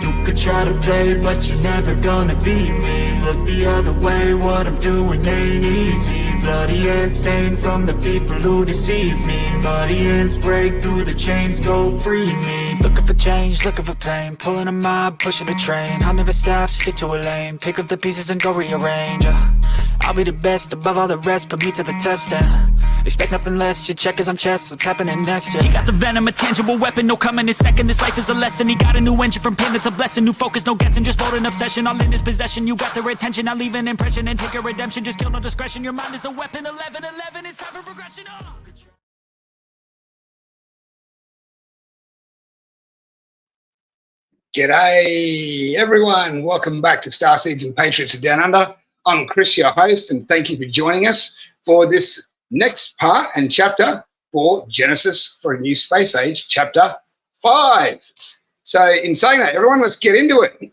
You could try to play, but you're never gonna beat me. Look the other way, what I'm doing ain't easy. Bloody hands stained from the people who deceive me. Muddy hands break through the chains, go free me. Looking for change, looking for pain. Pulling a mob, pushing a train. I'll never stop, stick to a lane. Pick up the pieces and go rearrange. I'll be the best above all the rest, put me to the test and expect nothing less, your check is on chest, what's happening next, yeah. He got the venom, a tangible weapon, no coming in second. This life is a lesson, he got a new engine from pain, it's a blessing. New focus, no guessing, just hold an obsession. All in his possession, you got their attention. I'll leave an impression and take a redemption. Just kill, no discretion, your mind is a weapon. 11-11, it's time for progression. G'day everyone, welcome back to Starseeds and Patriots of Down Under. I'm Chris, your host, and thank you for joining us for this next part and chapter for Genesis for a New Space Age, Chapter 5. So in saying that, everyone, let's get into it.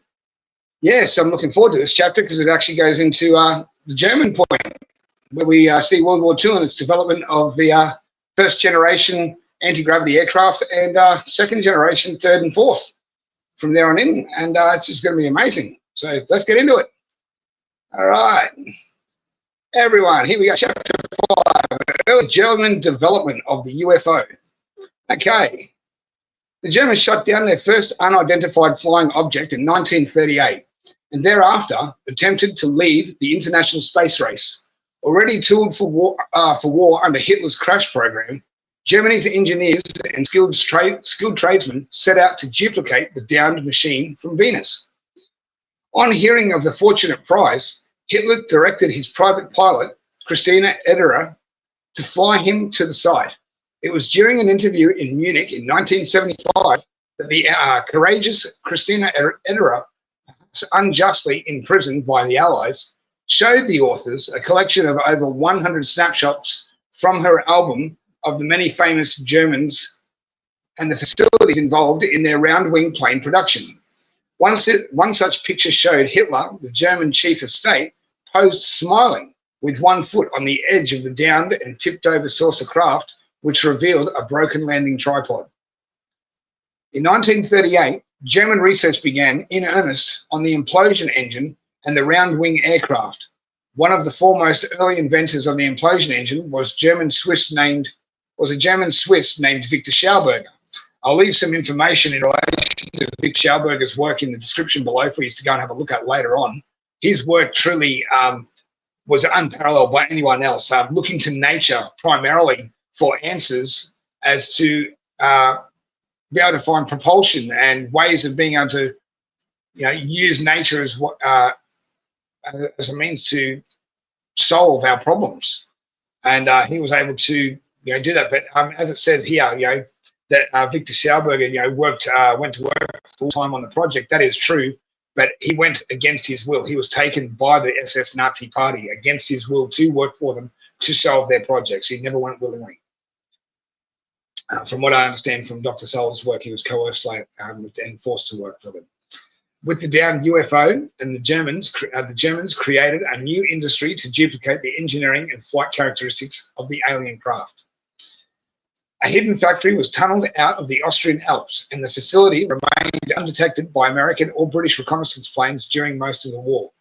Yes, I'm looking forward to this chapter because it actually goes into the German point, where we see World War II and its development of the first generation anti-gravity aircraft and second generation, third and fourth from there on in. And it's just going to be amazing. So let's get into it. All right, everyone, here we go, Chapter 5, early German development of the UFO. Okay, the Germans shot down their first unidentified flying object in 1938 and thereafter attempted to lead the international space race. Already tooled for war under Hitler's crash program, Germany's engineers and skilled tradesmen set out to duplicate the downed machine from Venus. On hearing of the fortunate prize, Hitler directed his private pilot, Christina Ederer, to fly him to the site. It was during an interview in Munich in 1975 that the courageous Christina Ederer, unjustly imprisoned by the Allies, showed the authors a collection of over 100 snapshots from her album of the many famous Germans and the facilities involved in their round-wing plane production. One such picture showed Hitler, the German chief of state, posed smiling with one foot on the edge of the downed and tipped over saucer craft, which revealed a broken landing tripod. In 1938, German research began in earnest on the implosion engine and the round-wing aircraft. One of the foremost early inventors of the implosion engine was a German Swiss named Victor Schauberger. I'll leave some information in relation to Victor Schauberger's work in the description below for you to go and have a look at later on. His work truly was unparalleled by anyone else, looking to nature primarily for answers as to be able to find propulsion and ways of being able to, use nature as a means to solve our problems. And he was able to, do that. But as it says here, that Victor Schauberger, went to work full time on the project. That is true, but he went against his will. He was taken by the SS Nazi Party against his will to work for them to solve their projects. He never went willingly. From what I understand from Dr. Sol's work, he was coerced and forced to work for them. With the downed UFO, and the Germans created a new industry to duplicate the engineering and flight characteristics of the alien craft. A hidden factory was tunneled out of the Austrian Alps, and the facility remained undetected by American or British reconnaissance planes during most of the war.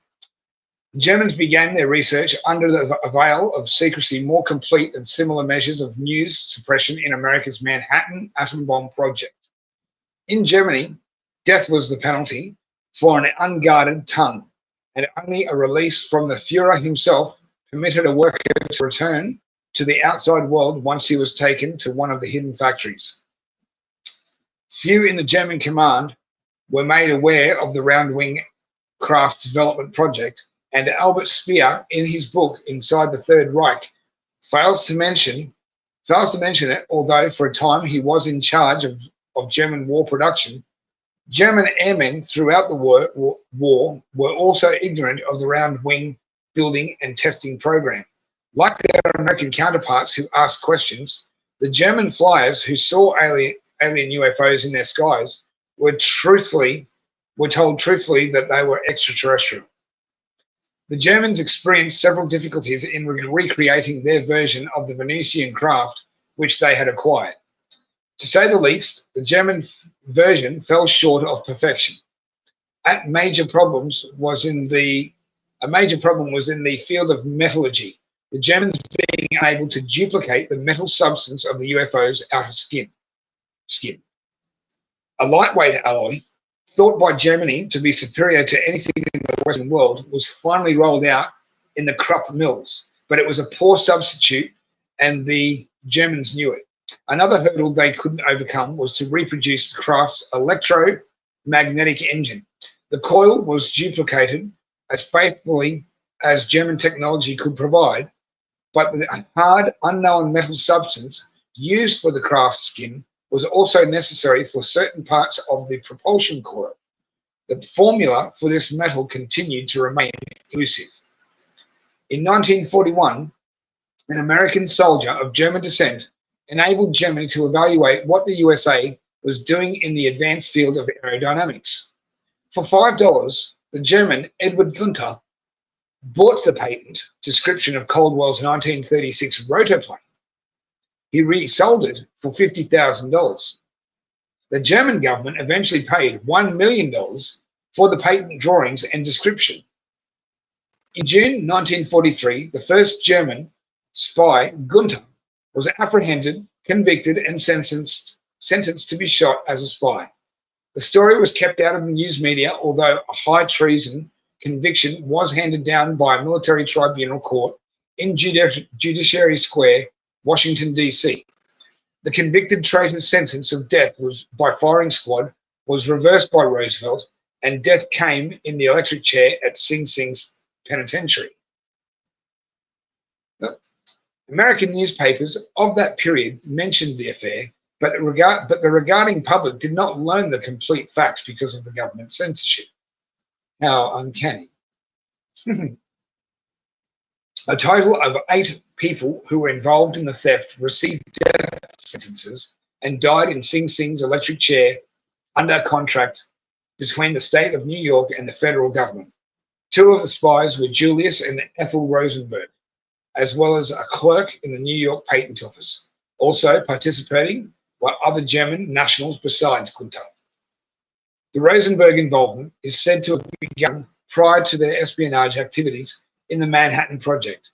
The Germans began their research under the veil of secrecy more complete than similar measures of news suppression in America's Manhattan atom bomb project. In Germany, death was the penalty for an unguarded tongue, and only a release from the Führer himself permitted a worker to return to the outside world once he was taken to one of the hidden factories. Few in the German command were made aware of the round-wing craft development project, and Albert Speer, in his book Inside the Third Reich, fails to mention it, although for a time he was in charge of German war production. German airmen throughout the war were also ignorant of the round-wing building and testing program. Like their American counterparts who asked questions, the German flyers who saw alien UFOs in their skies were told truthfully that they were extraterrestrial. The Germans experienced several difficulties in recreating their version of the Venetian craft which they had acquired. To say the least, the German version fell short of perfection. A major problem was in the field of metallurgy, the Germans being unable to duplicate the metal substance of the UFO's outer skin. A lightweight alloy, thought by Germany to be superior to anything in the Western world, was finally rolled out in the Krupp mills, but it was a poor substitute and the Germans knew it. Another hurdle they couldn't overcome was to reproduce Kraft's electromagnetic engine. The coil was duplicated as faithfully as German technology could provide, but the hard, unknown metal substance used for the Kraft skin was also necessary for certain parts of the propulsion coil. The formula for this metal continued to remain elusive. In 1941, an American soldier of German descent enabled Germany to evaluate what the USA was doing in the advanced field of aerodynamics. For $5, the German Edward Gunther bought the patent description of Caldwell's 1936 rotoplane. He resold it for $50,000. The German government eventually paid $1 million for the patent drawings and description. In June 1943, the first German spy, Gunther, was apprehended, convicted, and sentenced to be shot as a spy. The story was kept out of the news media, although a high treason conviction was handed down by a military tribunal court in Judiciary Square, Washington, D.C. The convicted traitor's sentence of death by firing squad was reversed by Roosevelt, and death came in the electric chair at Sing Sing's penitentiary. American newspapers of that period mentioned the affair, but the regarding public did not learn the complete facts because of the government censorship. How uncanny. A total of 8 people who were involved in the theft received death sentences and died in Sing Sing's electric chair under contract between the state of New York and the federal government. 2 of the spies were Julius and Ethel Rosenberg, as well as a clerk in the New York Patent Office. Also participating were other German nationals besides Gunther. The Rosenberg involvement is said to have begun prior to their espionage activities in the Manhattan Project.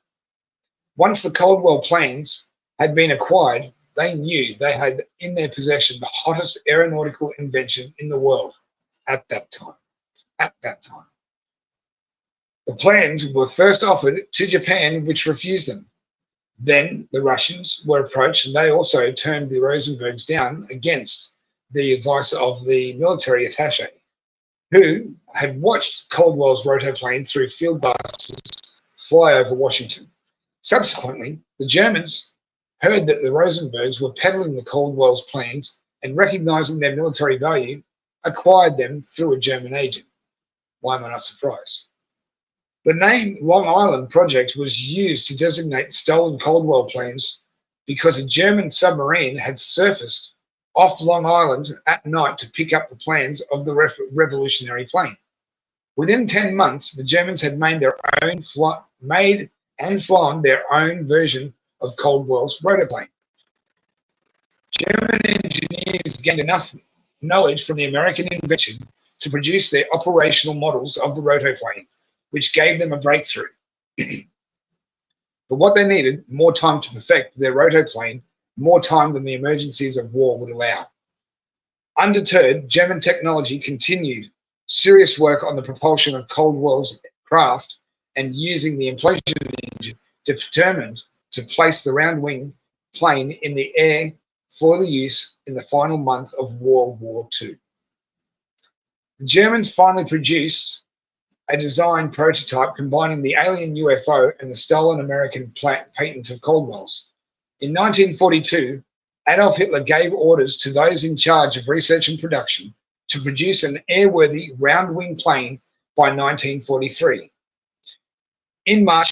Once the Caldwell planes had been acquired, they knew they had in their possession the hottest aeronautical invention in the world at that time. The plans were first offered to Japan, which refused them. Then the Russians were approached, and they also turned the Rosenbergs down against the advice of the military attaché, who had watched Caldwell's rotoplane through field glasses fly over Washington. Subsequently, the Germans heard that the Rosenbergs were peddling the Caldwell's planes and, recognizing their military value, acquired them through a German agent. Why am I not surprised? The name Long Island Project was used to designate stolen Caldwell planes because a German submarine had surfaced off Long Island at night to pick up the plans of the revolutionary plane. Within 10 months, the Germans had made and flown their own version of Caldwell's rotoplane. German engineers gained enough knowledge from the American invention to produce their operational models of the rotoplane, which gave them a breakthrough. But what they needed, more time to perfect their rotoplane, more time than the emergencies of war would allow. Undeterred, German technology continued serious work on the propulsion of Caldwell's craft, and using the implosion engine, determined to place the round wing plane in the air for the use in the final month of World War II. The Germans finally produced a design prototype combining the alien UFO and the stolen American patent of Caldwell's. In 1942, Adolf Hitler gave orders to those in charge of research and production to produce an airworthy round-wing plane by 1943. In March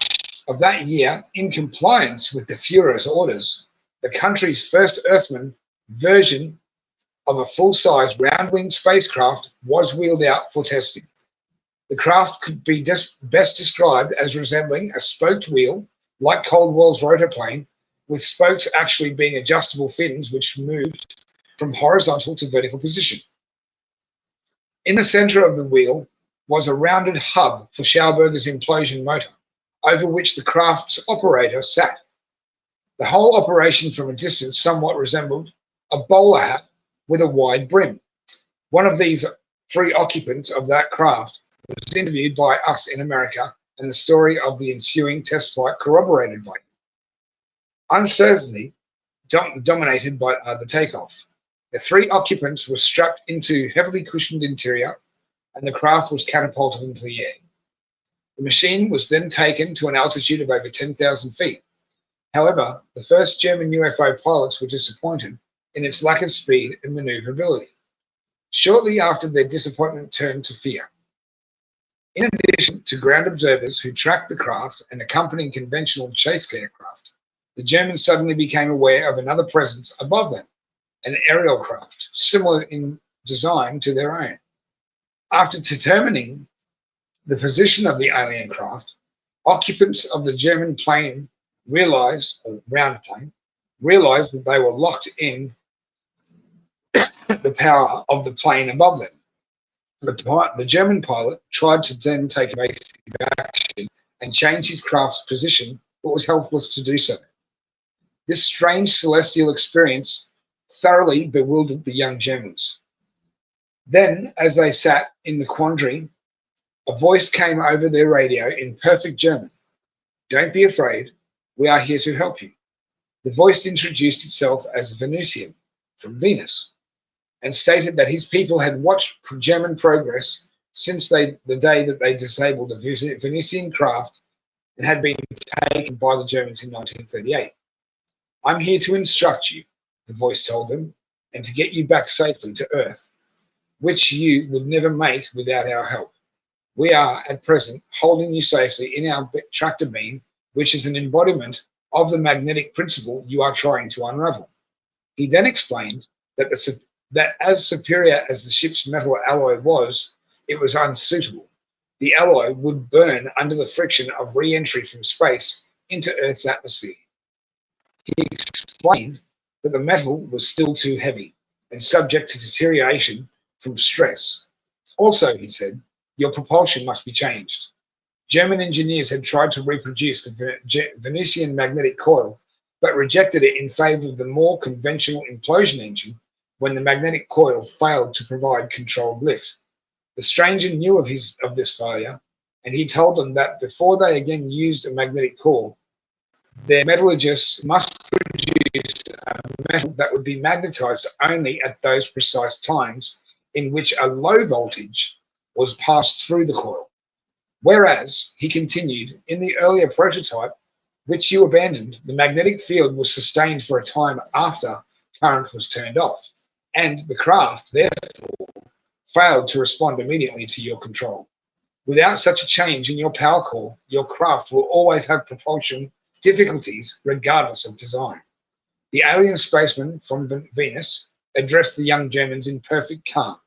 of that year, in compliance with the Führer's orders, the country's first Earthman version of a full-size round-wing spacecraft was wheeled out for testing. The craft could be best described as resembling a spoked wheel, like Caldwell's rotoplane, with spokes actually being adjustable fins which moved from horizontal to vertical position. In the center of the wheel was a rounded hub for Schauberger's implosion motor, over which the craft's operator sat. The whole operation from a distance somewhat resembled a bowler hat with a wide brim. One of these three occupants of that craft was interviewed by us in America, and the story of the ensuing test flight corroborated by him. Uncertainty dominated by the takeoff. The three occupants were strapped into heavily cushioned interior, and the craft was catapulted into the air. The machine was then taken to an altitude of over 10,000 feet. However, the first German UFO pilots were disappointed in its lack of speed and maneuverability. Shortly after, their disappointment turned to fear. In addition to ground observers who tracked the craft and accompanying conventional chase aircraft, the Germans suddenly became aware of another presence above them, an aerial craft, similar in design to their own. After determining the position of the alien craft, occupants of the German plane round plane, realized that they were locked in the power of the plane above them. The German pilot tried to then take evasive action and change his craft's position, but was helpless to do so. This strange celestial experience thoroughly bewildered the young Germans. Then, as they sat in the quandary, a voice came over their radio in perfect German. "Don't be afraid, we are here to help you." The voice introduced itself as Venusian, from Venus, and stated that his people had watched German progress since the day that they disabled a Venusian craft and had been taken by the Germans in 1938. "I'm here to instruct you," the voice told them, "and to get you back safely to Earth, which you would never make without our help. We are, at present, holding you safely in our tractor beam, which is an embodiment of the magnetic principle you are trying to unravel." He then explained that as superior as the ship's metal alloy was, it was unsuitable. The alloy would burn under the friction of re-entry from space into Earth's atmosphere. He explained that the metal was still too heavy and subject to deterioration from stress. Also, he said, your propulsion must be changed. German engineers had tried to reproduce the Venusian magnetic coil, but rejected it in favor of the more conventional implosion engine when the magnetic coil failed to provide controlled lift. The stranger knew of this failure, and he told them that before they again used a magnetic core, their metallurgists must produce a metal that would be magnetized only at those precise times in which a low voltage was passed through the coil. Whereas, he continued, in the earlier prototype, which you abandoned, the magnetic field was sustained for a time after current was turned off, and the craft, therefore, failed to respond immediately to your control. Without such a change in your power core, your craft will always have propulsion difficulties regardless of design. The alien spaceman from Venus addressed the young Germans in perfect calm.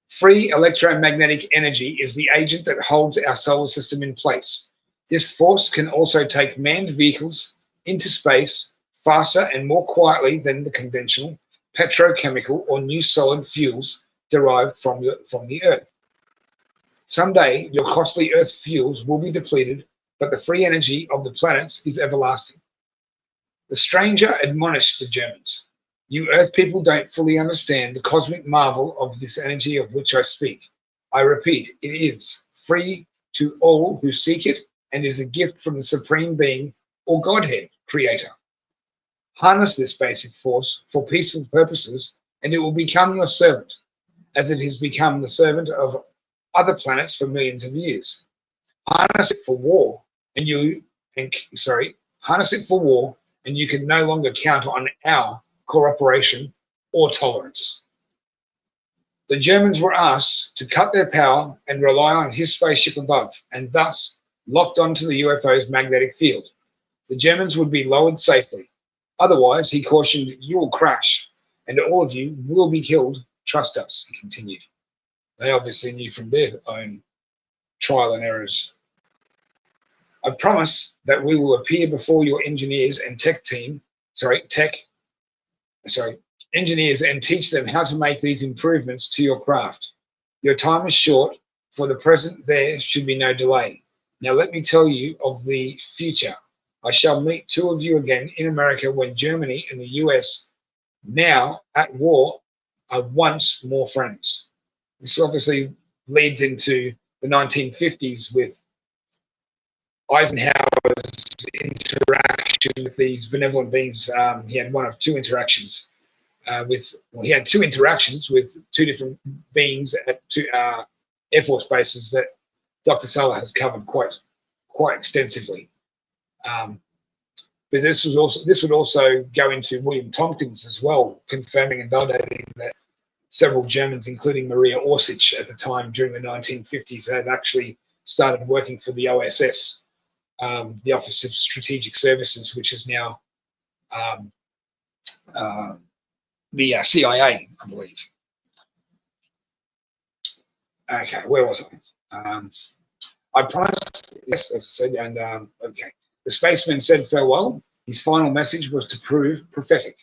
Free electromagnetic energy is the agent that holds our solar system in place. This force can also take manned vehicles into space faster and more quietly than the conventional petrochemical or new solid fuels derived from the Earth. Someday, your costly Earth fuels will be depleted, but the free energy of the planets is everlasting. The stranger admonished the Germans. You Earth people don't fully understand the cosmic marvel of this energy of which I speak. I repeat, it is free to all who seek it and is a gift from the Supreme Being or Godhead, Creator. Harness this basic force for peaceful purposes and it will become your servant, as it has become the servant of other planets for millions of years. Harness it for war and you can no longer count on our cooperation or tolerance. The Germans were asked to cut their power and rely on his spaceship above, and thus locked onto the UFO's magnetic field. The Germans would be lowered safely. Otherwise, he cautioned, you will crash, and all of you will be killed. Trust us, he continued. They obviously knew from their own trial and errors. I promise that we will appear before your engineers and engineers and teach them how to make these improvements to your craft. Your time is short. For the present, there should be no delay. Now let me tell you of the future. I shall meet two of you again in America when Germany and the US, now at war, are once more friends. This obviously leads into the 1950s with Eisenhower's interaction with these benevolent beings. He had one of two interactions he had two interactions with two different beings at two Air Force bases that Dr. Salla has covered quite extensively. But this would also go into William Tompkins as well, confirming and validating that several Germans, including Maria Orsic at the time during the 1950s, had actually started working for the OSS, the Office of Strategic Services, which is now the CIA, I believe. Okay, where was I? I promised, yes, as I said, and okay. The spaceman said farewell. His final message was to prove prophetic.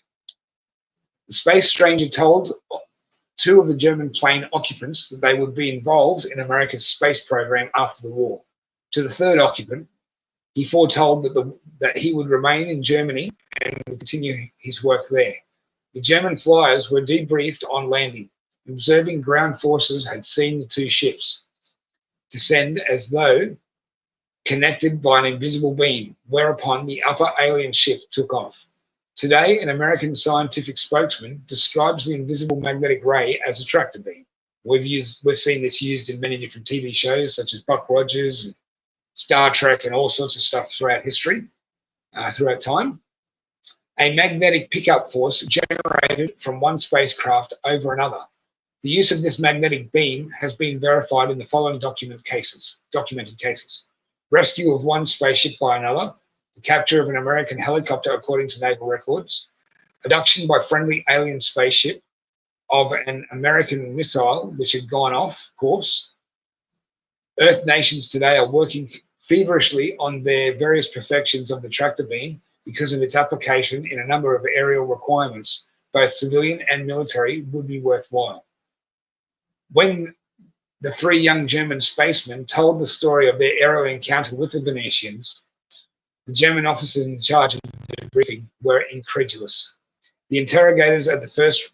The space stranger told two of the German plane occupants that they would be involved in America's space program after the war. To the third occupant, he foretold that he would remain in Germany and would continue his work there. The German flyers were debriefed on landing. Observing ground forces had seen the two ships descend as though connected by an invisible beam, whereupon the upper alien ship took off. Today, an American scientific spokesman describes the invisible magnetic ray as a tractor beam. We've seen this used in many different TV shows, such as Buck Rogers, and Star Trek, and all sorts of stuff throughout history, throughout time. A magnetic pickup force generated from one spacecraft over another. The use of this magnetic beam has been verified in the following documented cases. Rescue of one spaceship by another, the capture of an American helicopter according to naval records, abduction by friendly alien spaceship of an American missile which had gone off course. Earth nations today are working feverishly on their various perfections of the tractor beam because of its application in a number of aerial requirements, both civilian and military, would be worthwhile. When the three young German spacemen told the story of their aerial encounter with the Venetians, the German officers in charge of the briefing were incredulous. The interrogators at first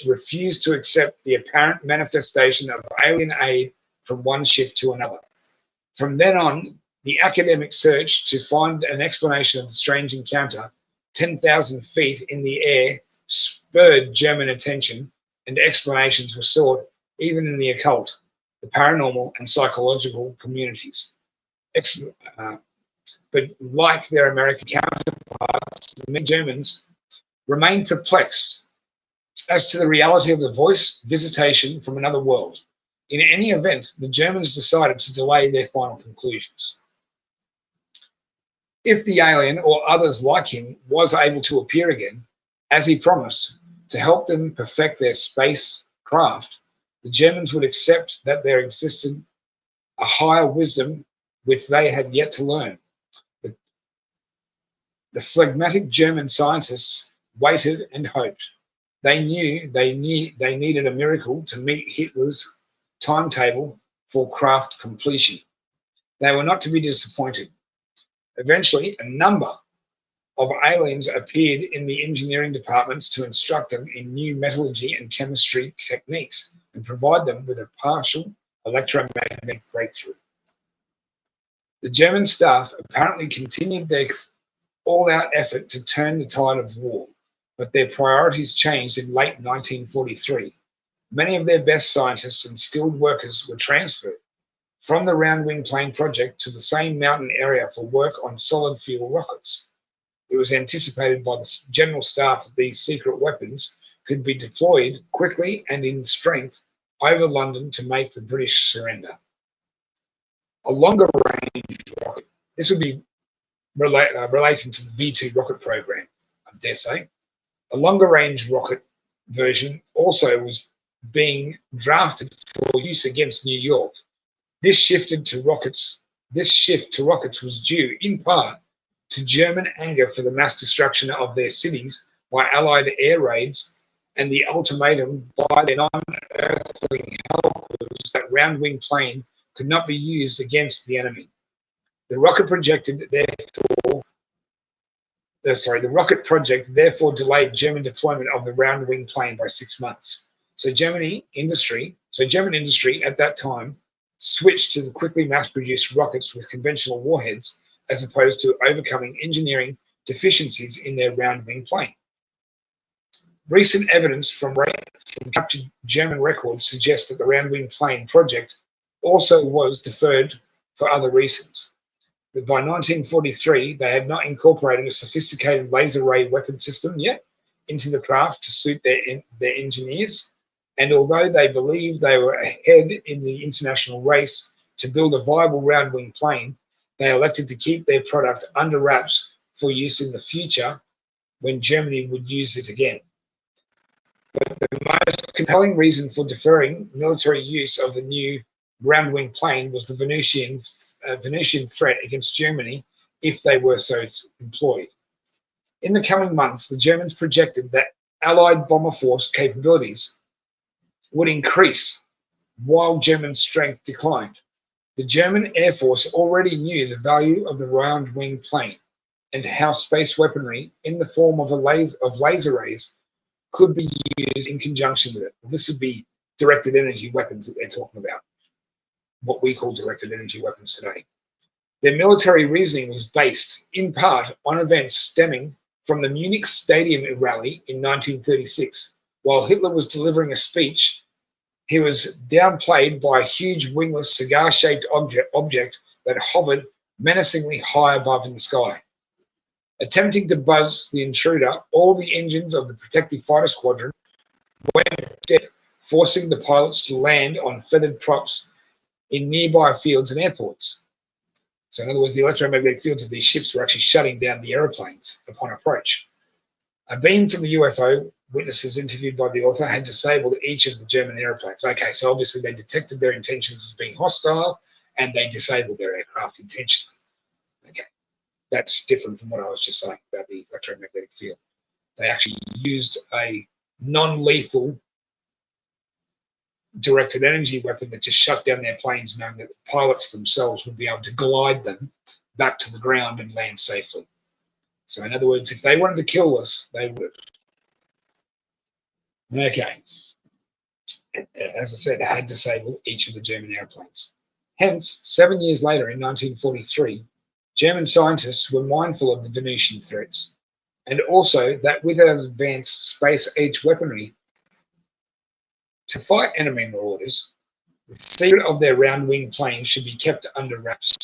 refused to accept the apparent manifestation of alien aid from one ship to another. From then on, the academic search to find an explanation of the strange encounter, 10,000 feet in the air, spurred German attention, and explanations were sought even in the occult, the paranormal and psychological communities. But like their American counterparts, many Germans remained perplexed as to the reality of the voice visitation from another world. In any event, the Germans decided to delay their final conclusions. If the alien or others like him was able to appear again, as he promised, to help them perfect their spacecraft, the Germans would accept that there existed a higher wisdom which they had yet to learn. The phlegmatic German scientists waited and hoped. They knew they needed a miracle to meet Hitler's timetable for craft completion. They were not to be disappointed. Eventually, a number of aliens appeared in the engineering departments to instruct them in new metallurgy and chemistry techniques and provide them with a partial electromagnetic breakthrough. The German staff apparently continued their all-out effort to turn the tide of war, but their priorities changed in late 1943. Many of their best scientists and skilled workers were transferred from the round wing plane project to the same mountain area for work on solid fuel rockets. It was anticipated by the general staff that these secret weapons could be deployed quickly and in strength over London to make the British surrender. A longer range rocket, this would be relating to the V2 rocket program, I dare say. A longer range rocket version also was being drafted for use against New York. This shifted to rockets This shift to rockets was due, in part, to German anger for the mass destruction of their cities by Allied air raids and the ultimatum by their non-earthling helpers that round-wing plane could not be used against the enemy. The rocket project therefore delayed German deployment of the round-wing plane by 6 months. So German industry at that time switched to the quickly mass-produced rockets with conventional warheads, as opposed to overcoming engineering deficiencies in their round-wing plane. Recent evidence from captured German records suggests that the round-wing plane project also was deferred for other reasons. But by 1943, they had not incorporated a sophisticated laser ray weapon system yet into the craft to suit their engineers. And although they believed they were ahead in the international race to build a viable round-wing plane, they elected to keep their product under wraps for use in the future when Germany would use it again. But the most compelling reason for deferring military use of the new round-wing plane was the Venusian threat against Germany if they were so employed. In the coming months, the Germans projected that Allied bomber force capabilities would increase while German strength declined. The German Air Force already knew the value of the round-wing plane and how space weaponry in the form of laser rays could be used in conjunction with it. This would be directed energy weapons that they're talking about, what we call directed energy weapons today. Their military reasoning was based, in part, on events stemming from the Munich Stadium rally in 1936. While Hitler was delivering a speech, he was downplayed by a huge wingless cigar-shaped object that hovered menacingly high above in the sky. Attempting to buzz the intruder, all the engines of the protective fighter squadron went dead, forcing the pilots to land on feathered props in nearby fields and airports. So in other words, the electromagnetic fields of these ships were actually shutting down the aeroplanes upon approach. A beam from the UFO, witnesses interviewed by the author, had disabled each of the German airplanes. Okay, so obviously they detected their intentions as being hostile and they disabled their aircraft intentionally. Okay, that's different from what I was just saying about the electromagnetic field. They actually used a non-lethal directed energy weapon that just shut down their planes, knowing that the pilots themselves would be able to glide them back to the ground and land safely. So in other words, if they wanted to kill us, they would have. Okay. As I said, it had disabled each of the German airplanes. Hence, 7 years later in 1943, German scientists were mindful of the Venusian threats, and also that without advanced space-age weaponry to fight enemy marauders, the secret of their round-wing plane should be kept under wraps.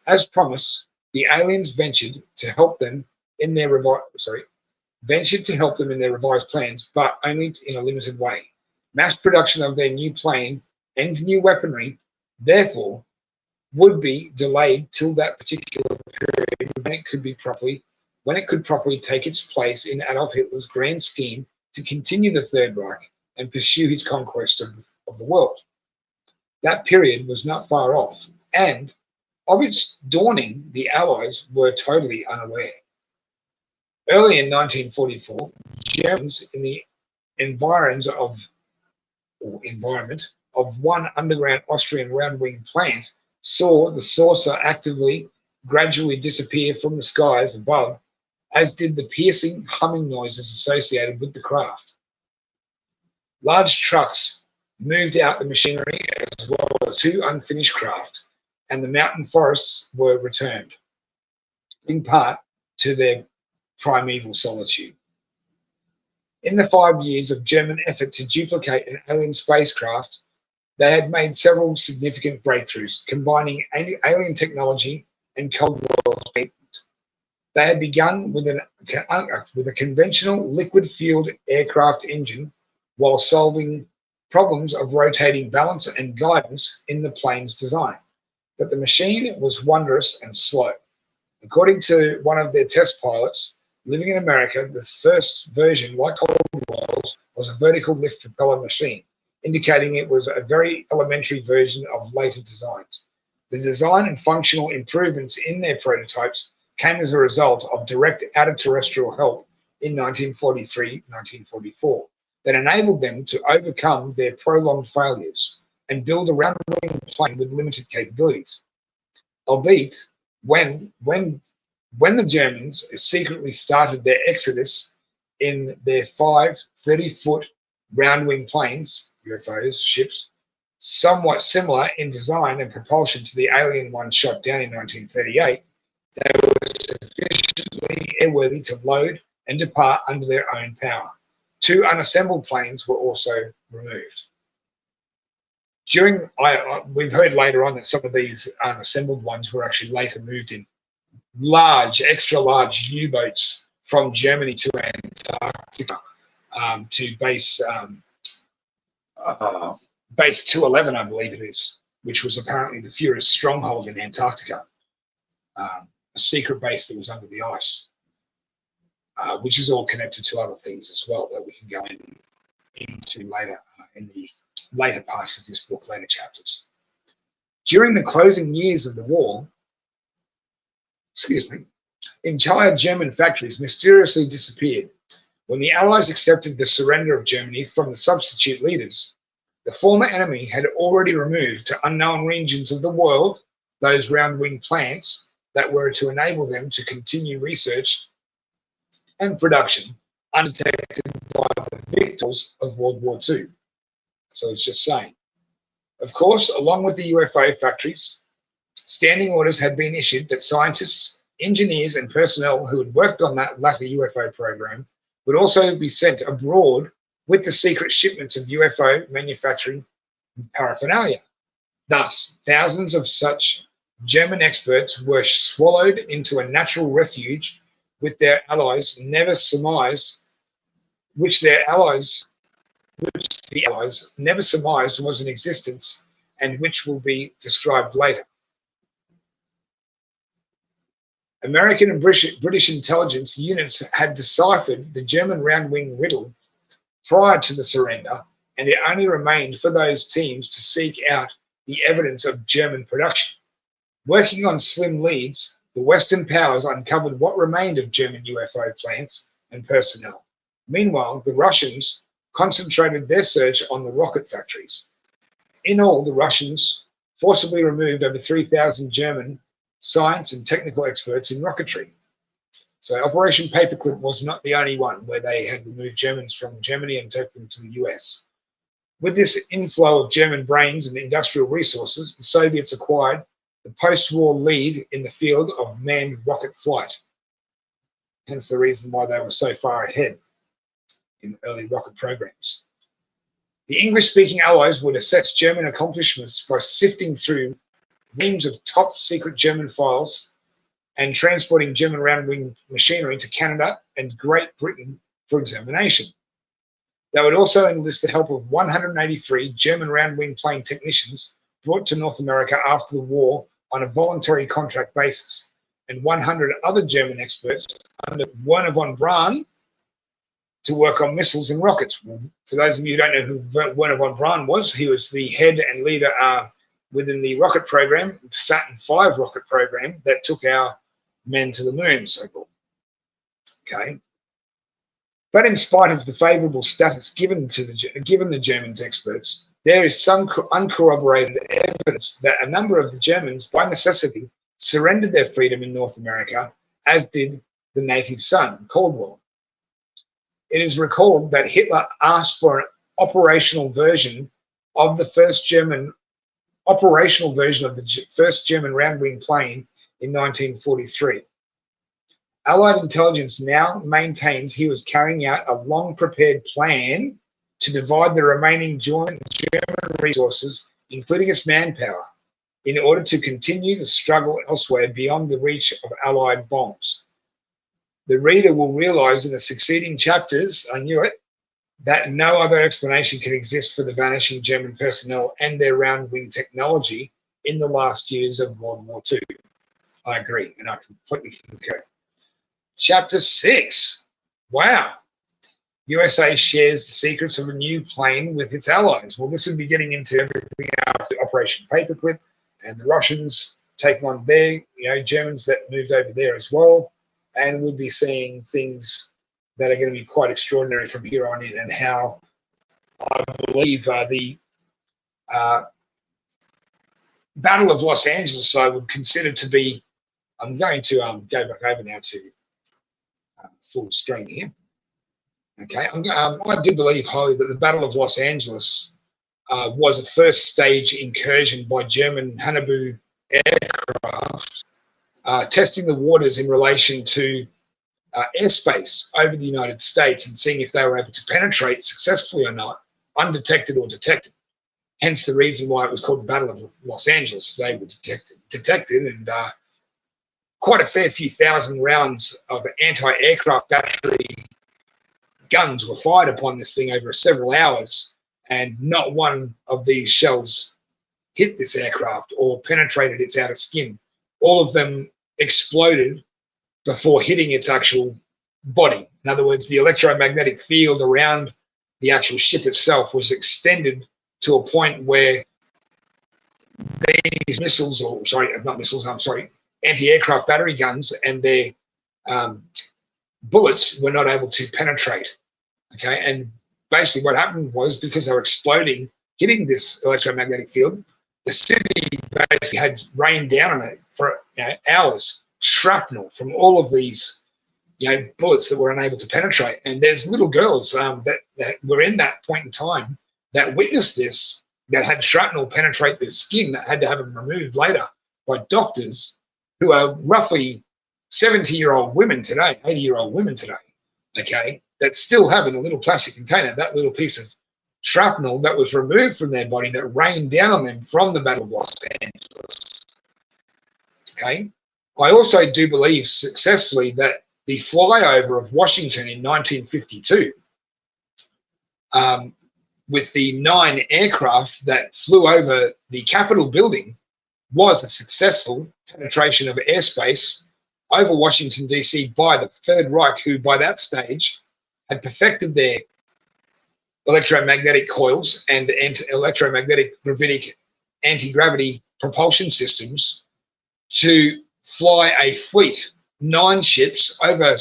As promised, the aliens ventured to help them in their revised plans, but only in a limited way. Mass production of their new plane and new weaponry, therefore, would be delayed till that particular period when it could properly take its place in Adolf Hitler's grand scheme to continue the Third Reich and pursue his conquest of the world. That period was not far off, and of its dawning, the Allies were totally unaware. Early in 1944, Germans in the environs of environment of one underground Austrian round-wing plant saw the saucer gradually disappear from the skies above, as did the piercing humming noises associated with the craft. Large trucks moved out the machinery as well as two unfinished craft, and the mountain forests were returned, in part to their primeval solitude. In the 5 years of German effort to duplicate an alien spacecraft, they had made several significant breakthroughs, combining alien technology and Cold War treatment. They had begun with a conventional liquid-fueled aircraft engine while solving problems of rotating balance and guidance in the plane's design. But the machine was wondrous and slow. According to one of their test pilots living in America, the first version, like Cold War, was a vertical lift propeller machine. indicating it was a very elementary version of later designs. The design and functional improvements in their prototypes came as a result of direct outer-terrestrial help in 1943-1944 that enabled them to overcome their prolonged failures and build a round-wing plane with limited capabilities. Albeit, when the Germans secretly started their exodus in their 5 30-foot round-wing planes, UFOs, ships, somewhat similar in design and propulsion to the alien one shot down in 1938, they were sufficiently airworthy to load and depart under their own power. 2 unassembled planes were also removed. We've heard later on that some of these unassembled ones were actually later moved in large, extra large U-boats from Germany to Antarctica to base 211, I believe it is, which was apparently the Führer's stronghold in Antarctica, a secret base that was under the ice, which is all connected to other things as well that we can go into later in the later parts of this book, later chapters. During the closing years of the war, entire German factories mysteriously disappeared. When the Allies accepted the surrender of Germany from the substitute leaders, the former enemy had already removed to unknown regions of the world those round-wing plants that were to enable them to continue research and production undetected by the victors of World War II. So it's just saying. Of course, along with the UFO factories, standing orders had been issued that scientists, engineers, and personnel who had worked on that latter UFO program would also be sent abroad with the secret shipments of UFO manufacturing paraphernalia. Thus, thousands of such German experts were swallowed into a natural refuge with their allies never surmised, which the allies never surmised was in existence, and which will be described later. American and British intelligence units had deciphered the German round-wing riddle prior to the surrender, and it only remained for those teams to seek out the evidence of German production. Working on slim leads, the Western powers uncovered what remained of German UFO plants and personnel. Meanwhile, the Russians concentrated their search on the rocket factories. In all, the Russians forcibly removed over 3,000 German science and technical experts in rocketry. So Operation Paperclip was not the only one where they had removed Germans from Germany and taken them to the US. With this inflow of German brains and industrial resources, the Soviets acquired the post-war lead in the field of manned rocket flight. Hence the reason why they were so far ahead in early rocket programs. The English-speaking Allies would assess German accomplishments by sifting through reams of top-secret German files and transporting German round-wing machinery to Canada and Great Britain for examination. They would also enlist the help of 183 German round-wing plane technicians brought to North America after the war on a voluntary contract basis, and 100 other German experts under Wernher von Braun to work on missiles and rockets. For those of you who don't know who Wernher von Braun was, he was the head and leader within the rocket program, the Saturn V rocket program that took our men to the moon, so-called. Okay. But in spite of the favourable status given the Germans experts, there is some uncorroborated evidence that a number of the Germans, by necessity, surrendered their freedom in North America, as did the native son, Caldwell. It is recalled that Hitler asked for an operational version of the first German round-wing plane in 1943. Allied intelligence now maintains he was carrying out a long-prepared plan to divide the remaining German resources, including its manpower, in order to continue the struggle elsewhere beyond the reach of Allied bombs. The reader will realise in the succeeding chapters, I knew it, that no other explanation can exist for the vanishing German personnel and their round-wing technology in the last years of World War II. I agree, and I completely concur. Chapter 6. Wow. USA shares the secrets of a new plane with its allies. Well, this would be getting into everything after Operation Paperclip and the Russians taking on their, Germans that moved over there as well. And we'll be seeing things that are going to be quite extraordinary from here on in, and how I believe the Battle of Los Angeles I would consider to be, I'm going to go back over now to full screen here. Okay, I do believe, Holly, that the Battle of Los Angeles was a first stage incursion by German Haunebu aircraft testing the waters in relation to airspace over the United States and seeing if they were able to penetrate successfully or not, undetected or detected. Hence the reason why it was called the Battle of Los Angeles. They were detected, and quite a fair few thousand rounds of anti-aircraft battery guns were fired upon this thing over several hours, and not one of these shells hit this aircraft or penetrated its outer skin. All of them exploded before hitting its actual body. In other words, the electromagnetic field around the actual ship itself was extended to a point where these missiles, or sorry, not missiles, I'm sorry, anti-aircraft battery guns and their bullets were not able to penetrate. Okay, and basically what happened was, because they were exploding, hitting this electromagnetic field, the city basically had rained down on it for hours, shrapnel from all of these bullets that were unable to penetrate. And there's little girls that were in that point in time that witnessed this, that had shrapnel penetrate their skin, that had to have them removed later by doctors who are roughly 70-year-old women today, 80-year-old women today, okay, that still have in a little plastic container that little piece of shrapnel that was removed from their body that rained down on them from the Battle of Los Angeles. Okay, I also do believe successfully that the flyover of Washington in 1952, with the 9 aircraft that flew over the Capitol building, was a successful penetration of airspace over Washington, D.C. by the Third Reich, who by that stage had perfected their electromagnetic coils and electromagnetic gravitic anti-gravity propulsion systems to fly a fleet, 9 ships over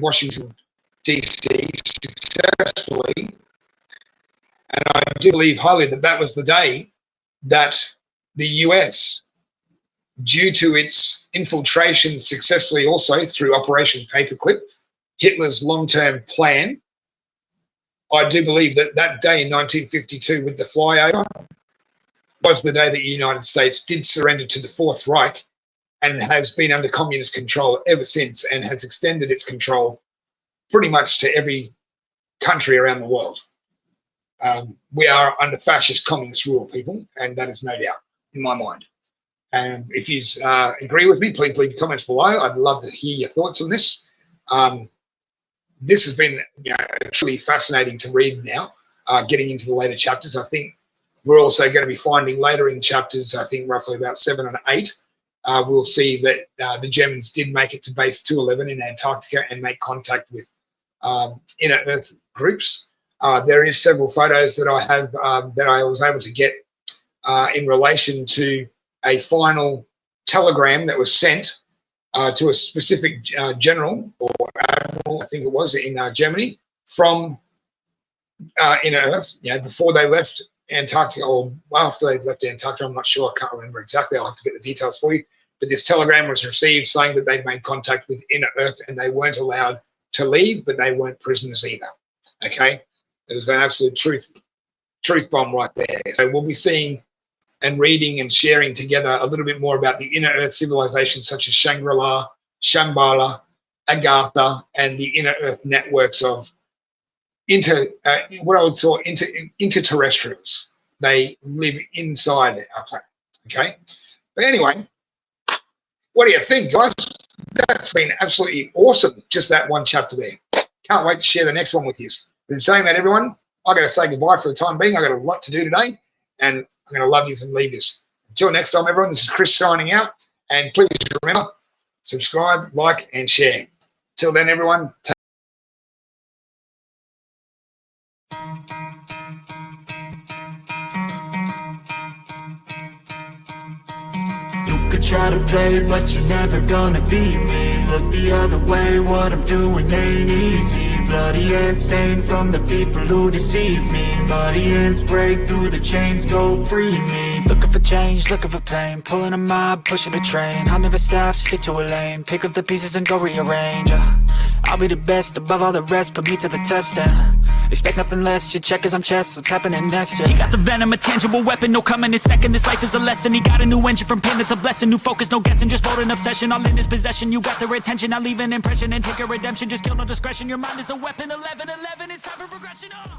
Washington, D.C. successfully. And I do believe highly that that was the day that the US, due to its infiltration successfully also through Operation Paperclip, Hitler's long-term plan, I do believe that that day in 1952 with the flyover was the day that the United States did surrender to the Fourth Reich and has been under communist control ever since, and has extended its control pretty much to every country around the world. We are under fascist communist rule, people, and that is no doubt in my mind. And if you agree with me, please leave comments below. I'd love to hear your thoughts on this. This has been truly fascinating to read now, getting into the later chapters. I think we're also going to be finding later in chapters, I think roughly about 7 and 8, we'll see that the Germans did make it to base 211 in Antarctica and make contact with inner Earth groups. There is several photos that I have that I was able to get in relation to a final telegram that was sent to a specific general or admiral, I think it was, in Germany from inner Earth, before they left Antarctica or after they left Antarctica. I'm not sure. I can't remember exactly. I'll have to get the details for you. But this telegram was received saying that they'd made contact with inner Earth and they weren't allowed to leave, but they weren't prisoners either. Okay? It was an absolute truth bomb right there. So we'll be seeing and reading and sharing together a little bit more about the inner Earth civilizations such as Shangri-La, Shambhala, Agartha, and the inner Earth networks of what I would call interterrestrials. They live inside our planet. Okay? But anyway, what do you think, guys? That's been absolutely awesome, just that one chapter there. Can't wait to share the next one with you. But in saying that, everyone, I've got to say goodbye for the time being. I've got a lot to do today, and I'm going to love you and leave you. Until next time, everyone, this is Chris signing out. And please remember, subscribe, like, and share. Till then, everyone, take try to play, but you're never gonna beat me. Look the other way, what I'm doing ain't easy. Bloody hands stained from the people who deceive me. Muddy hands break through the chains, go free me. Looking for change, looking for pain, pulling a mob, pushing a train. I'll never stop, stick to a lane, pick up the pieces and go rearrange. I'll be the best above all the rest, put me to the test and expect nothing less. Your check is I'm chest, what's happening next? Yeah. He got the venom, a tangible weapon, no coming in second. This life is a lesson. He got a new engine from pain, it's a blessing. New focus, no guessing, just wrote an obsession. All in his possession, you got their attention. I'll leave an impression and take your redemption. Just kill no discretion, your mind is a weapon. 11-11, it's time for progression. Oh.